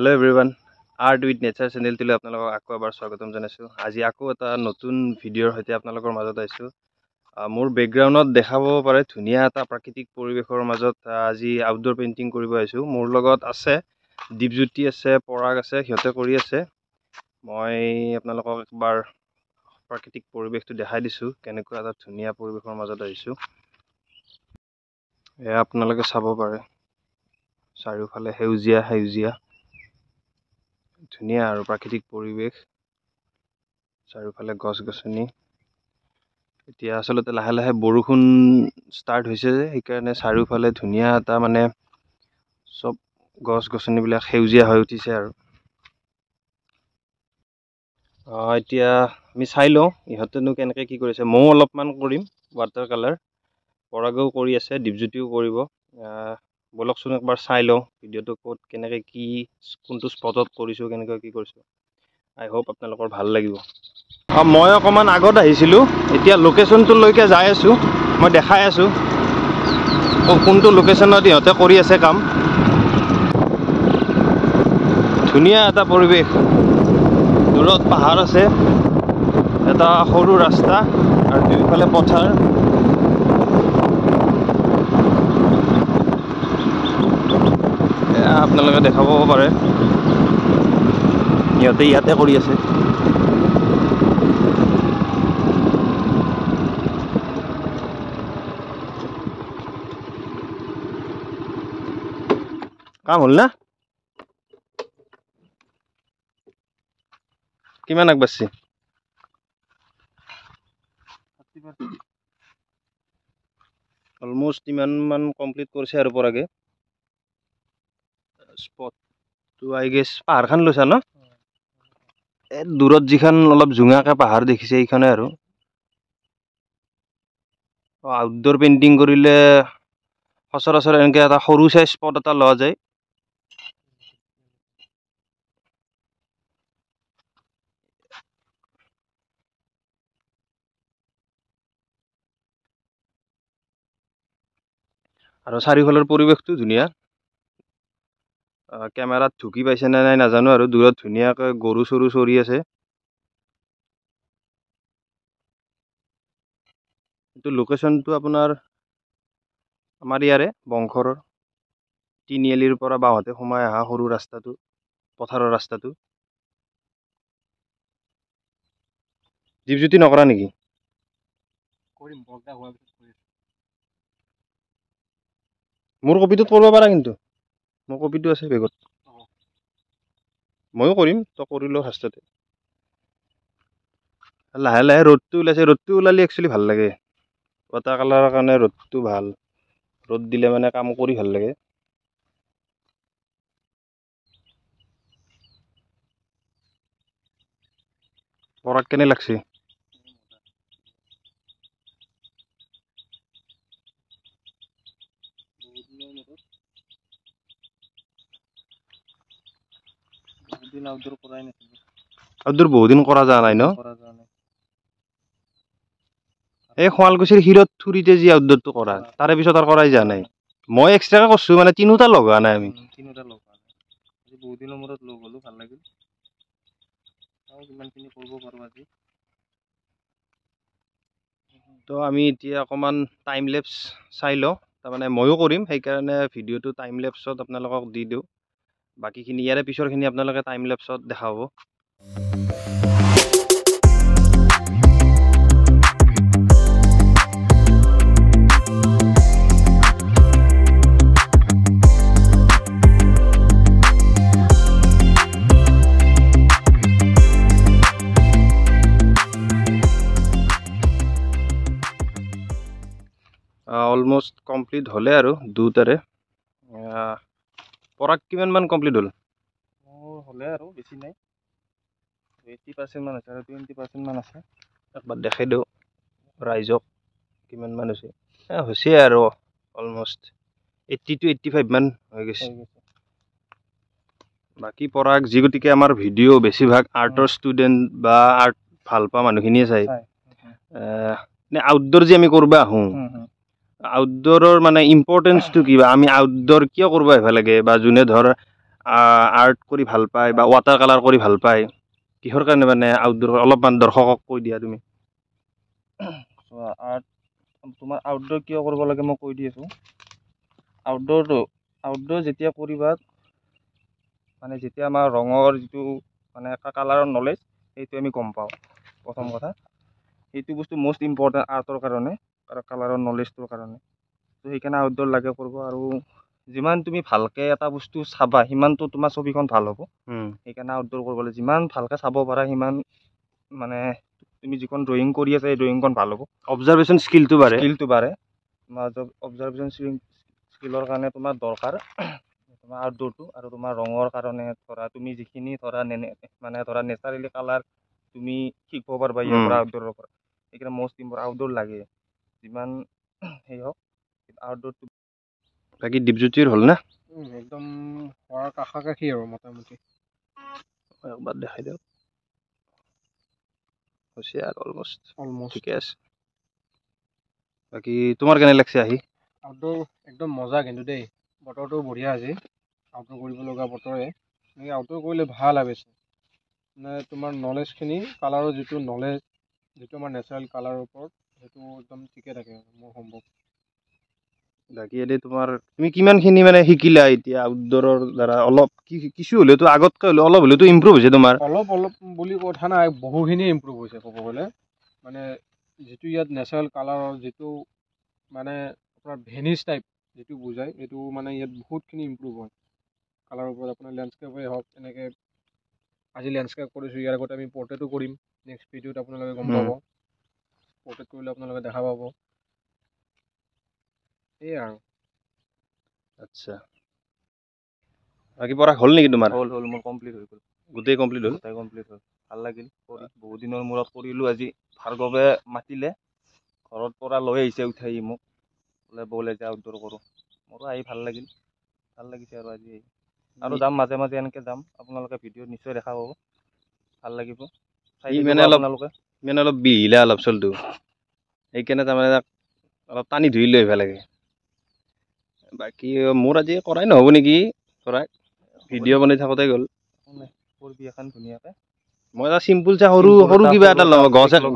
Hello everyone, Art with Nature channel to আপোনালোকক আকৌ এবাৰ স্বাগতম জনাইছো। আজি আকৌ এটা নতুন ভিডিঅ'ৰ সৈতে আপোনালোকৰ মাজত আইছো। মোৰ বেকগ্ৰাউণ্ডত দেখাব পাৰে ধুনীয়া এটা প্ৰাকৃতিক পৰিৱেশৰ মাজত আজি আউটডোৰ পেইন্টিং কৰিব আইছো। মোৰ লগত আছে দীপজ্যোতি আছে, পৰাগ আছে, সিহঁতে কৰি আছে। মই আপোনালোকক একবাৰ প্ৰাকৃতিক পৰিৱেশটো দেখাই দিছো, কেনেকুৱা এটা ধুনীয়া পৰিৱেশৰ মাজত আইছো। এয়া আপোনালোকে চাব পাৰে চাৰিওফালে সেউজীয়া সেউজীয়া ধুনীয়া আৰু প্ৰাকৃতিক পৰিৱেশ, চাৰিওফালে গছ গছনি। এতিয়া আসলতে লাহে লাহে বৰষুণ ষ্টাৰ্ট হৈছে যে সেইকাৰণে চাৰিওফালে ধুনীয়া এটা মানে সব গছ গছনিবিলাক সেউজীয়া হৈ উঠিছে আৰু এতিয়া আমি চাই লওঁ ইহঁতেনো কেনেকৈ কি কৰিছে। ময়ো অলপমান কৰিম ৱাটাৰ কালাৰ, পৰাগেও কৰি আছে, দীপজ্যোতিও কৰিব। বলকচোন একবাৰ চাই লওঁ ভিডিঅ'টো ক'ত কেনেকৈ কি কোনটো স্পটত কৰিছোঁ, কেনেকৈ কি কৰিছোঁ। আই হোপ আপোনালোকৰ ভাল লাগিব। মই অকণমান আগত আহিছিলোঁ, এতিয়া লোকেশ্যনটোলৈকে যাই আছোঁ। মই দেখাই আছোঁ কোনটো লোকেশ্যনত ইহঁতে কৰি আছে কাম। ধুনীয়া এটা পৰিৱেশ, দূৰত পাহাৰ আছে, এটা সৰু ৰাস্তা আৰু দুইফালে পথাৰ। আপোনালোকে দেখা পাব পাৰে ইহঁতে ইয়াতে কৰি আছে। কাম হ'ল না? কিমান আগবাঢ়িছে? অলমোষ্ট ইমানমান কমপ্লিট কৰিছে আৰু পৰাগে। স্পটটো আই গেছ পাহাৰখন লৈছা ন? দূৰত যিখন অলপ জোঙাকে পাহাৰ দেখিছে এইখনে আৰু। আউটডোৰ পেইণ্টিং কৰিলে সচৰাচৰ এনেকৈ এটা সৰু চাইজ স্পট এটা লোৱা যায়। আৰু চাৰিওফালৰ পৰিৱেশটো ধুনীয়া। কেমেৰাত ঢুকি পাইছে নে নাই নাজানো আৰু দূৰত ধুনীয়াকৈ গৰু চৰু চৰি আছে। এইটো লোকেশ্যনটো আপোনাৰ আমাৰ ইয়াৰে বংশৰ তিনিআলিৰ পৰা বাওঁহাতে সোমাই অহা সৰু ৰাস্তাটো, পথাৰৰ ৰাস্তাটো। দীপজ্যোতি নকৰা নেকি? মোৰ কপিটোত কৰিব পাৰা, কিন্তু মোৰ কপিটো আছে বেগত। ময়ো কৰিম, তই কৰিলোঁ ফাৰ্ষ্টতে। লাহে লাহে ৰ'দটো ওলাইছে, ৰ'দটো ওলালে একচুৱেলি ভাল লাগে। ৱাটাৰ কালাৰৰ কাৰণে ৰ'দটো ভাল, ৰ'দ দিলে মানে কাম কৰি ভাল লাগে। পৰাগ কেনে লাগছে? আউটডোৰ বহুদিন কৰা যোৱা নাই ন? এই শুৱালকুছিৰ শিৰত থুৰিতে যি আউটডোৰটো কৰা, তাৰে পিছত আৰু কৰাই যোৱা নাই। মই এক্সট্ৰাকে কৰিছোঁ, মানে তিনিওটা লগ হোৱা নাই আমি। বহুত দিনৰ মূৰত লগ হ'লো, ভাল লাগিল। কিমানখিনি কৰিব পাৰোঁ আজি। তো আমি এতিয়া অকণমান টাইম লেপছ চাই লওঁ। তাৰমানে ময়ো কৰিম, সেইকাৰণে ভিডিঅ'টো টাইম লেপছত আপোনালোকক দি দিওঁ। বাকীখিনি ইয়াৰে পিছৰখিনি আপোনালোকে টাইম লেপছত দেখা পাব। অলমোষ্ট কমপ্লিট হ'লে আৰু দুটাৰে। পৰাগ কিমানমান কমপ্লিট হ'ল? মোৰ হ'লে আৰু বেছি নাই, 80% মান আছে আৰু 20% মান আছে। একবাৰ দেখাই দিওঁ ৰাইজক কিমানমান হৈছে। হৈছে আৰু অলমোষ্ট 80 to 85 মান হৈ গৈছে। বাকী পৰাগ যি গতিকে আমাৰ ভিডিঅ' বেছিভাগ আৰ্টৰ ষ্টুডেণ্ট বা আৰ্ট ভাল পোৱা মানুহখিনিয়ে চায়। আউটডোৰ যে আমি কৰিব আহোঁ, আউটডোৰৰ মানে ইম্পৰ্টেঞ্চটো কি, বা আমি আউটডোৰ কিয় কৰিব আহিব লাগে, বা যোনে ধৰ আৰ্ট কৰি ভাল পায় বা ৱাটাৰ কালাৰ কৰি ভাল পায়, কিহৰ কাৰণে মানে আউটডোৰ অলপমান দৰ্শকক কৈ দিয়া তুমি। আৰ্ট তোমাৰ আউটডোৰ কিয় কৰিব লাগে মই কৈ দি আছোঁ। আউটডোৰ যেতিয়া কৰিবা মানে যেতিয়া আমাৰ ৰঙৰ যিটো মানে এটা কালাৰৰ নলেজ সেইটো আমি গম পাওঁ। প্ৰথম কথা সেইটো বস্তু মষ্ট ইম্পৰ্টেণ্ট আৰ্টৰ কাৰণে আৰু কালাৰৰ নলেজটোৰ কাৰণে। তো সেইকাৰণে আউটডোৰ লাগে কৰিব। আৰু যিমান তুমি ভালকৈ এটা বস্তু চাবা সিমানটো তোমাৰ ছবিখন ভাল হ'ব। সেইকাৰণে আউটডোৰ কৰিব লাগে। যিমান ভালকৈ চাব পাৰা সিমান মানে তুমি যিখন ড্ৰয়িং কৰি আছা সেই ড্ৰয়িংখন ভাল হ'ব। অবজাৰভেশ্যন স্কিলটো বাঢ়ে। তোমাৰ অবজাৰভেশ্যন স্কিলৰ কাৰণে তোমাৰ দৰকাৰ তোমাৰ আউটডোৰটো। আৰু তোমাৰ ৰঙৰ কাৰণে ধৰা তুমি যিখিনি ধৰা মানে ধৰা নেচাৰেলি কালাৰ তুমি শিকিব পাৰিবা ইয়াৰ পৰা আউটডোৰৰ পৰা। সেইকাৰণে মষ্ট ইম্পৰ্টেণ্ট আউটডোৰ লাগে যিমান সেই হওক আউটডোৰটো। বাকী দীপজ্যোতিৰ হ'ল না একদম হোৱাৰ কাষাকাষি আৰু মোটামুটি একবাৰ দেখাই দিয়ক। হৈছে আৰু অলমষ্ট ঠিকে আছে। বাকী তোমাৰ কেনে লাগছে আহি আউটডোৰ? একদম মজা কিন্তু দেই, বতৰটো বঢ়িয়া আজি, আউটডোৰ কৰিব লগা বতৰে। এনেকৈ আউটডোৰ কৰিলে ভাল আৱেছে মানে তোমাৰ নলেজখিনি কালাৰৰ যিটো নলেজ যিটো আমাৰ নেচাৰেল কালাৰৰ ওপৰত সেইটো একদম ঠিকে থাকে মোৰ সম্ভৱ। বাকী এনে তোমাৰ তুমি কিমানখিনি মানে শিকিলা এতিয়া আউটডোৰৰ দ্বাৰা? অলপ কিছু হ'লেওতো আগতকৈ হ'লেও অলপ হ'লেওতো ইম্প্ৰুভ হৈছে তোমাৰ? অলপ বুলি কথা নাই, বহুখিনি ইম্প্ৰুভ হৈছে ক'ব গ'লে। মানে যিটো ইয়াত নেচাৰেল কালাৰৰ যিটো মানে আপোনাৰ ভেনিছ টাইপ যিটো বুজায় এইটো মানে ইয়াত বহুতখিনি ইম্প্ৰুভ হয় কালাৰৰ ওপৰত। আপোনাৰ লেণ্ডস্কেপেই হওক, এনেকৈ আজি লেণ্ডস্কেপ কৰিছোঁ, ইয়াৰ আগতে আমি পৰ্ট্ৰেটো কৰিম। নেক্সট ভিডিঅ'ত আপোনালোকে গম পাব, পৰ্ট্ৰেট কৰিলে আপোনালোকে দেখা পাব। সেয়াই আৰু। আচ্ছা, বাকী পঢ়া হ'ল নেকি তোমাৰ? হ'ল মোৰ কমপ্লিট হৈ গ'ল। গোটেই কমপ্লিট হ'ল? গোটেই কমপ্লিট হ'ল। ভাল লাগিল কৰি, বহুত দিনৰ মূৰত কৰিলোঁ আজি। ভাৰ্গৱে মাতিলে, ঘৰৰ পৰা লৈ আহিছে উঠাই মোক, বোলে ব'ল এতিয়া আউটডোৰ কৰোঁ। মোৰো আহি ভাল লাগিল, ভাল লাগিছে আৰু আজি আহি। আৰু যাম মাজে মাজে এনেকৈ যাম, আপোনালোকে ভিডিঅ'ত নিশ্চয় দেখা পাব, ভাল লাগিব। মানে অলপ বিহিলা অলপ চলটো, সেইকাৰণে তাৰমানে অলপ টানি ধুই লৈ আহিব লাগে। বাকী মোৰ আজি কৰাই নহ'ব নেকি, কৰাই ভিডিঅ' বনাই থাকোঁতে গ'ল। কৰিবি এখন ধুনীয়াকৈ। মই এটা চিম্পুল চা সৰু কিবা এটা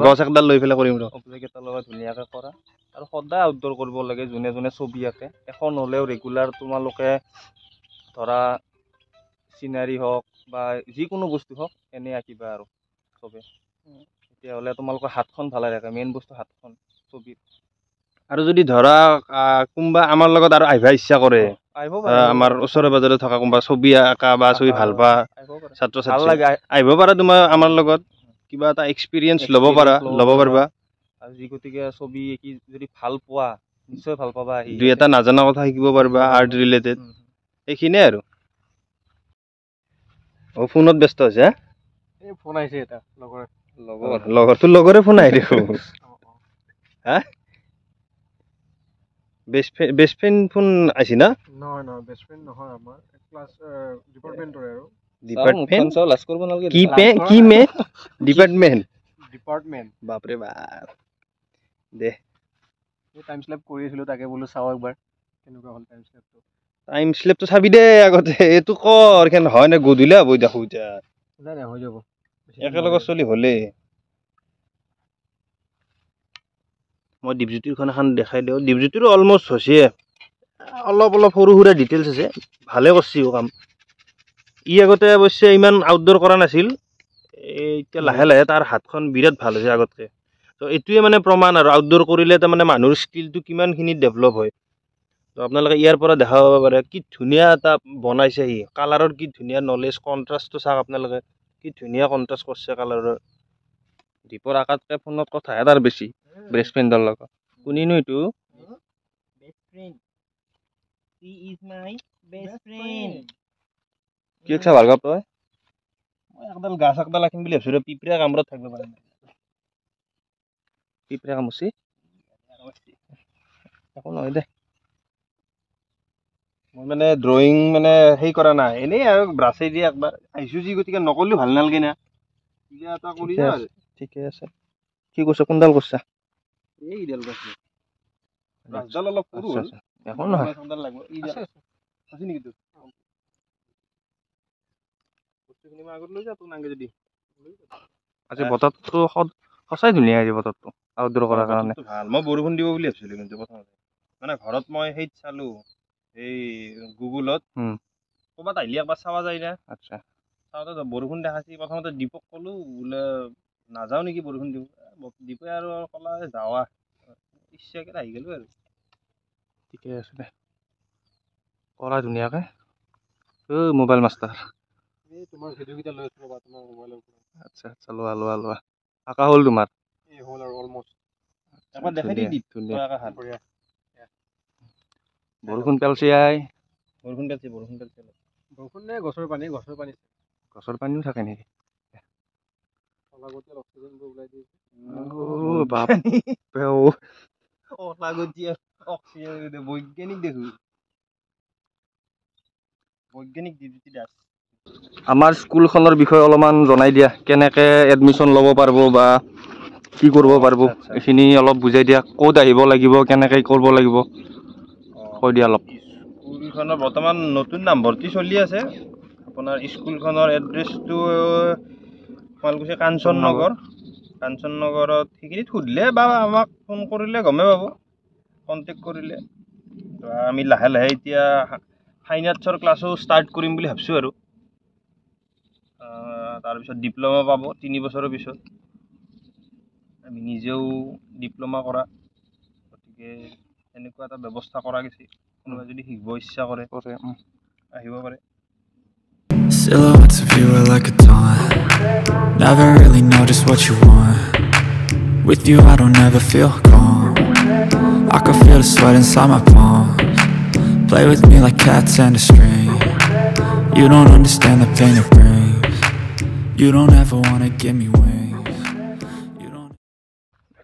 গছ একডাল লৈ পেলাই কৰিম ৰ। অবজেক্ট এটাৰ লগত ধুনীয়াকৈ কৰা। আৰু সদায় আউটডোৰ কৰিব লাগে যোনে যোনে ছবি আঁকে। এখন হ'লেও ৰেগুলাৰ তোমালোকে ধৰা চিনাৰী হওক বা যিকোনো বস্তু হওক এনেই আঁকিবা আৰু চবে। তেতিয়াহ'লে তোমালোকৰ হাতখন ভালে থাকে, মেইন বস্তু হাতখন ছবিত। আৰু যদি ধৰা কোনোবা আমাৰ লগত আৰু আহিব ইচ্ছা কৰে, আহিব পাৰে আমাৰ ওচৰে পাজৰে থকা কোনোবা ছবি আঁকা বা ছবি ভাল পোৱা ছাত্ৰ ছাত্ৰী আহিব পাৰা তোমাৰ আমাৰ লগত, কিবা এটা এক্সপিৰিয়েঞ্চ ল'ব পাৰিবা। আৰু যি গতিকে ছবি আঁকি যদি ভাল পোৱা নিশ্চয় ভাল পাবা। আহি দুই এটা নাজানা কথা শিকিব পাৰিবা আৰ্ট ৰিলেটেড, এইখিনিয়ে আৰু। ফোনত ব্যস্ত হৈছে? এই ফোন আহিছে এটা তোৰ লগৰে ফোন আহি দেখোন। হা, বেষ্ট ফ্ৰেণ্ড ফোন আহিছে না? নহয় বেষ্ট ফ্ৰেণ্ড নহয়, আমাৰ ক্লাছ ডিপাৰ্টমেণ্টৰে আৰু। ডিপাৰ্টমেণ্ট বাপৰে বাপ দে। টাইম স্লেপ কৰি আছিলোঁ, তাকে বোলো চাওঁ একবাৰ কেনেকুৱা হ'ল টাইম স্লেপটো। টাইম স্লেপটো চাবি দে আগতে, এইটো কৰ কেন হয় নে গধূলি হ'ব দেখো এতিয়া। নাই হৈ যাব একেলগে চলি হ'লেই। মই দীপজ্যোতিৰখন এখন দেখাই দিওঁ। দীপজ্যোতিৰো অলমষ্ট হৈছে, অলপ সৰু সুৰা ডিটেইলছ আছে, ভালে কৰিছে কাম। ই আগতে অৱশ্যে ইমান আউটডোৰ কৰা নাছিল, এতিয়া লাহে লাহে তাৰ হাতখন বিৰাট ভাল হৈছে আগতকৈ। তো এইটোৱে মানে প্ৰমাণ আৰু আউটডোৰ কৰিলে তাৰমানে মানুহৰ স্কিলটো কিমানখিনি ডেভেলপ হয়। তো আপোনালোকে ইয়াৰ পৰা দেখা পাব পাৰে কি ধুনীয়া এটা বনাইছে সি, কালাৰৰ কি ধুনীয়া নলেজ, কণ্ট্ৰাষ্টটো চাওক আপোনালোকে, কি ধুনীয়া কণ্ট্ৰাষ্ট কৰিছে কালাৰৰ। দীপৰ আকাতকৈ ফোনত কথাহে তাৰ বেছি, বেষ্ট ফ্ৰেণ্ডৰ লগত। কোনিনো এইটো? কি কৈছা ভাৰ্গৱ তই? মই একডাল গাছ একডাল আঁকিম বুলি ভাবিছোঁ, পিপৰা কামোৰত থাকিব পাৰে। পিপৰা কামুৰছি, একো নহয় দে। মই মানে ড্ৰয়িং মানে হেৰি কৰা নাই, এনেই আৰু ব্ৰাছেদি একবাৰ আহিছোঁ যি, গতিকে নকৰিলেও ভাল নালাগে না। ঠিকে আছে। কি কৈছা, কোনডাল কৰিছা? এইডাল কৈছোঁ, ব্ৰাছডাল অলপ সৰু হ'ল, একো নহয়। বস্তুখিনি মই আগত লৈ যাওঁ তোক নাংগে যদি আজি বতৰটো সঁচাই ধুনীয়া আজি বতৰটো আউটডোৰ কৰাৰ কাৰণে। বতৰটো ভাল মই বৰষুণ দিব বুলি ভাবিছিলোঁ কিন্তু প্ৰথমতে মানে ঘৰত মই সেইত চালোঁ এই গুগলত ক'ৰবাত আহিলে একবাৰ চাৱা যায় না। আচ্ছা চাওঁতে বৰষুণ দেখাইছি প্ৰথমতে দীপক ক'লোঁ বোলে নাযাওঁ নেকি বৰষুণ দিব দীপে আৰু ক'লা যাৱা ইচ্ছাকে আহি গ'লোঁ আৰু ঠিকে আছে দে কৰা ধুনীয়াকৈ মোবাইল মাষ্টাৰ। এই তোমাৰ ভিডিঅ'কেইটা লৈ আছোঁ ৰ'বা তোমাৰ মোবাইলৰ পৰা। আচ্ছা আচ্ছা লোৱা আঁকা হ'ল তোমাৰ? এই হ'ল আৰু অলমষ্ট। একবাৰ দেখাই দি ধুনীয়া বঢ়িয়া। বৰষুণ পেলছি আই। বৰষুণ পেলছি বৰষুণ নে গছৰ পানী গছৰ পানীও থাকে নেকি? অলাগতিয়াল অক্সিজেনবোৰ ওলাই দিয়ে। বাপৰে অলাগতিয়াল অক্সিজেন বৈজ্ঞানিক দেখোন বৈজ্ঞানিক ডিজিটি দাস। আমাৰ স্কুলখনৰ বিষয়ে অলপমান জনাই দিয়া কেনেকৈ এডমিশ্যন ল'ব পাৰিব বা কি কৰিব পাৰিব এইখিনি অলপ বুজাই দিয়া ক'ত আহিব লাগিব কেনেকৈ কৰিব লাগিব কৈ দিয়া অলপ। স্কুলখনৰ বৰ্তমান নতুন নামভৰ্তি চলি আছে আপোনাৰ স্কুলখনৰ এড্ৰেছটো শুৱালকুছি কাঞ্চন নগৰত সেইখিনিত সুধিলে বা আমাক ফোন কৰিলে গমেই পাব কণ্টেক্ট কৰিলে আমি লাহে লাহে এতিয়া ফাইন আৰ্টছৰ ক্লাছো ষ্টাৰ্ট কৰিম বুলি ভাবিছোঁ আৰু তাৰপিছত ডিপ্ল'মা পাব 3 বছৰৰ পিছত আমি নিজেও ডিপ্ল'মা কৰা গতিকে এনেকুৱা এটা ব্যৱস্থা কৰা গৈছে কোনোবাই যদি শিকিব ইচ্ছা কৰে আহিব পাৰে। Silhouettes of you are like a taunt. Never really know just what you want. With you I don't ever feel calm. I can feel the sweat inside my palms. Play with me like cats and a string. You don't understand the pain it brings. You don't ever wanna give me wings. You don't.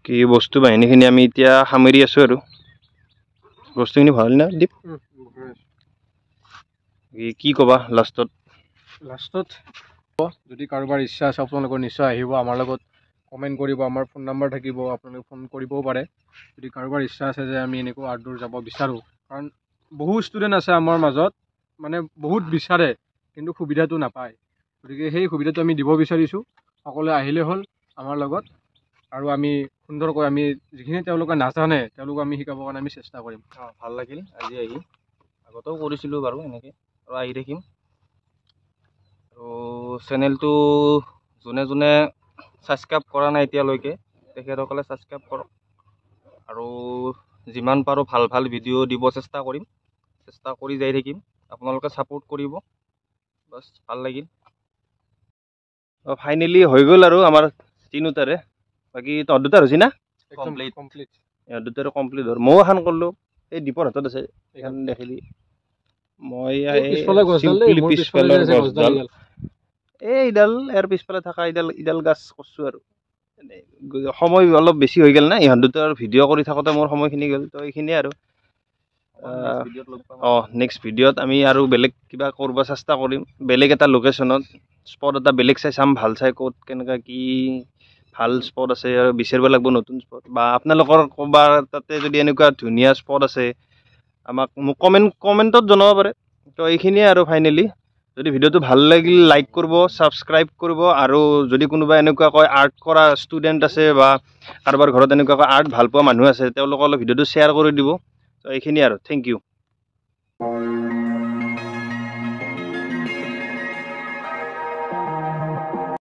কি বস্তু বাহিনীখিনি আমি এতিয়া সামৰি আছোঁ আৰু বস্তুখিনি ভাল না দীপ কি ক'বা লাষ্টত যদি কাৰোবাৰ ইচ্ছা আছে আপোনালোকৰ নিশ্চয় আহিব আমাৰ লগত কমেণ্ট কৰিব আমাৰ ফোন নাম্বাৰ থাকিব আপোনালোকে ফোন কৰিবও পাৰে যদি কাৰোবাৰ ইচ্ছা আছে যে আমি এনেকুৱা আউটডোৰ যাব বিচাৰোঁ কাৰণ বহু ষ্টুডেণ্ট আছে আমাৰ মাজত মানে বহুত বিচাৰে কিন্তু সুবিধাটো নাপায় গতিকে সেই সুবিধাটো আমি দিব বিচাৰিছোঁ সকলোৱে আহিলে হ'ল আমাৰ লগত আৰু আমি সুন্দৰকৈ আমি যিখিনি তেওঁলোকে নাজানে তেওঁলোকক আমি শিকাবৰ কাৰণে আমি চেষ্টা কৰিম। ভাল লাগিল আজি আহি আগতেও কৰিছিলোঁ বাৰু এনেকৈ আৰু আহি থাকিম আৰু চেনেলটো যোনে যোনে ছাবস্ক্ৰাইব কৰা নাই এতিয়ালৈকে তেখেতসকলে ছাবস্ক্ৰাইব কৰক আৰু যিমান পাৰোঁ ভাল ভাল ভিডিঅ' দিব চেষ্টা কৰি যাই থাকিম আপোনালোকে ছাপোৰ্ট কৰিব বাছ ভাল লাগিল। ফাইনেলি হৈ গ'ল আৰু আমাৰ 3টাৰে বাকী তহঁত দুটাৰ হৈছে না কমপ্লিট ইহঁত দুটাৰো কমপ্লিট হ'ল ময়ো এখন কৰিলোঁ এই দীপৰ হাতত আছে এখন দেখিলি মই পিছফালৰ গছডাল এইডাল ইয়াৰ পিছফালে থকা ইডাল গাছ কৰিছোঁ আৰু সময় অলপ বেছি হৈ গ'ল না ইহঁত দুটাৰ ভিডিঅ' কৰি থাকোঁতে মোৰ সময়খিনি গ'ল তো এইখিনিয়ে আৰু নেক্সট ভিডিঅ'ত আমি আৰু বেলেগ কিবা কৰিব চেষ্টা কৰিম বেলেগ এটা লোকেশ্যনত স্পট এটা বেলেগ চাই চাম ভাল চাই ক'ত কেনেকুৱা কি ভাল স্পট আছে আৰু বিচাৰিব লাগিব নতুন স্পট বা আপোনালোকৰ ক'ৰবাৰ তাতে যদি এনেকুৱা ধুনীয়া স্পট আছে মোক কমেণ্টত জনাব পাৰে তো এইখিনিয়ে আৰু ফাইনেলি যদি ভিডিঅ'টো ভাল লাগিল লাইক কৰিব ছাবস্ক্ৰাইব কৰিব আৰু যদি কোনোবা এনেকুৱাকৈ আৰ্ট কৰা ষ্টুডেণ্ট আছে বা কাৰোবাৰ ঘৰত এনেকুৱাকৈ আৰ্ট ভাল পোৱা মানুহ আছে তেওঁলোকৰ ভিডিঅ'টো শ্বেয়াৰ কৰি দিব তো এইখিনিয়ে আৰু থেংক ইউ।